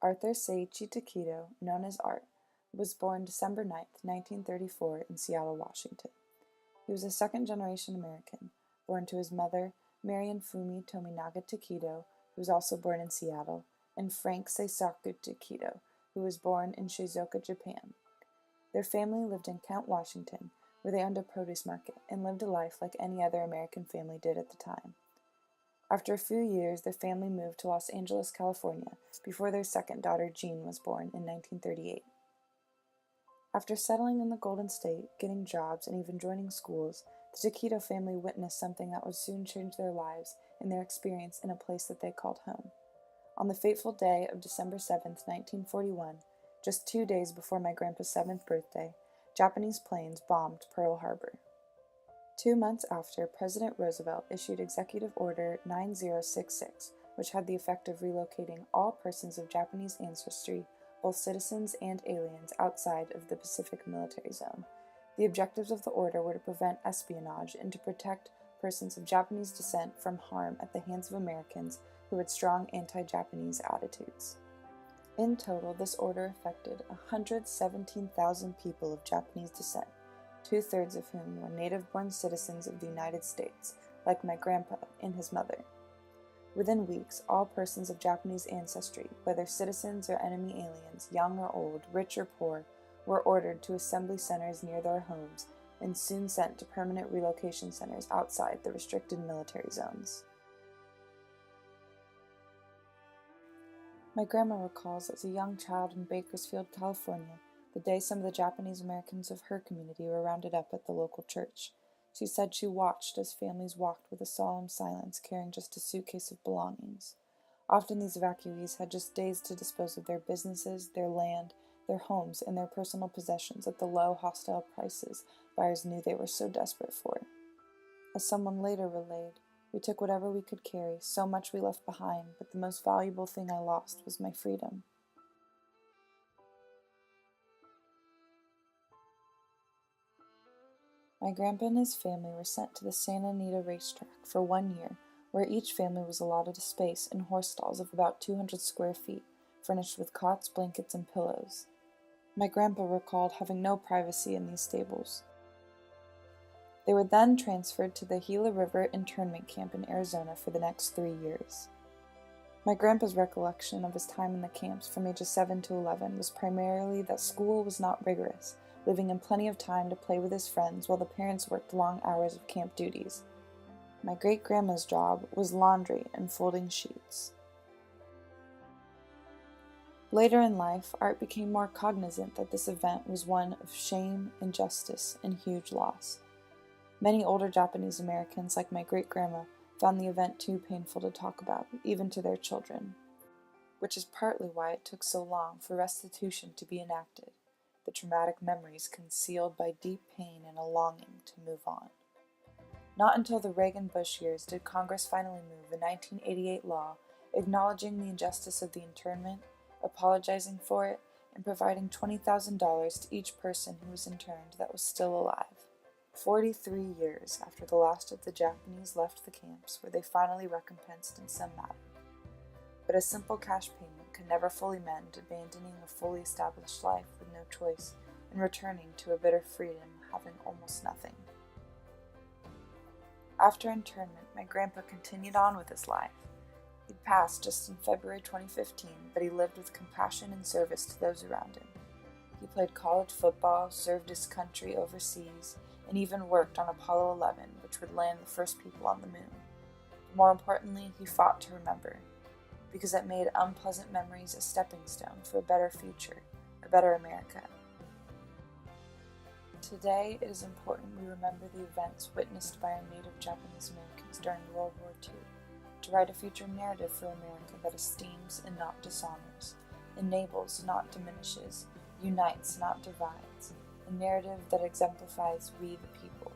Arthur Seiichi Takedo, known as Art, was born December 9, 1934 in Seattle, Washington. He was a second-generation American, born to his mother, Marion Fumi Tominaga Takedo, who was also born in Seattle, and Frank Seisaku Takedo, who was born in Shizuoka, Japan. Their family lived in Kent, Washington, where they owned a produce market and lived a life like any other American family did at the time. After a few years, the family moved to Los Angeles, California, before their second daughter, Jean, was born in 1938. After settling in the Golden State, getting jobs, and even joining schools, the Takedo family witnessed something that would soon change their lives and their experience in a place that they called home. On the fateful day of December 7, 1941, just 2 days before my grandpa's 7th birthday, Japanese planes bombed Pearl Harbor. 2 months after, President Roosevelt issued Executive Order 9066, which had the effect of relocating all persons of Japanese ancestry, both citizens and aliens, outside of the Pacific Military Zone. The objectives of the order were to prevent espionage and to protect persons of Japanese descent from harm at the hands of Americans who had strong anti-Japanese attitudes. In total, this order affected 117,000 people of Japanese descent, 2/3 of whom were native-born citizens of the United States, like my grandpa and his mother. Within weeks, all persons of Japanese ancestry, whether citizens or enemy aliens, young or old, rich or poor, were ordered to assembly centers near their homes and soon sent to permanent relocation centers outside the restricted military zones. My grandma recalls as a young child in Bakersfield, California, the day some of the Japanese Americans of her community were rounded up at the local church. She said she watched as families walked with a solemn silence, carrying just a suitcase of belongings. Often these evacuees had just days to dispose of their businesses, their land, their homes, and their personal possessions at the low, hostile prices buyers knew they were so desperate for. As someone later relayed, "We took whatever we could carry, so much we left behind, but the most valuable thing I lost was my freedom." My grandpa and his family were sent to the Santa Anita racetrack for 1 year, where each family was allotted a space in horse stalls of about 200 square feet, furnished with cots, blankets, and pillows. My grandpa recalled having no privacy in these stables. They were then transferred to the Gila River internment camp in Arizona for the next 3 years. My grandpa's recollection of his time in the camps from ages 7 to 11 was primarily that school was not rigorous, leaving him plenty of time to play with his friends while the parents worked long hours of camp duties. My great-grandma's job was laundry and folding sheets. Later in life, Art became more cognizant that this event was one of shame, injustice, and huge loss. Many older Japanese Americans, like my great-grandma, found the event too painful to talk about, even to their children, which is partly why it took so long for restitution to be enacted, the traumatic memories concealed by deep pain and a longing to move on. Not until the Reagan-Bush years did Congress finally move the 1988 law acknowledging the injustice of the internment, apologizing for it, and providing $20,000 to each person who was interned that was still alive. 43 years after the last of the Japanese left the camps were they finally recompensed in some manner. But a simple cash payment could never fully mend abandoning a fully established life with no choice and returning to a bitter freedom having almost nothing. After internment, my grandpa continued on with his life. He'd passed just in February 2015, but he lived with compassion and service to those around him. He played college football, served his country overseas, and even worked on Apollo 11, which would land the first people on the moon. But more importantly, he fought to remember, because it made unpleasant memories a stepping stone for a better future, a better America. Today, it is important we remember the events witnessed by our native Japanese Americans during World War II, to write a future narrative for America that esteems and not dishonors, enables, not diminishes, unites, not divides, a narrative that exemplifies we the people.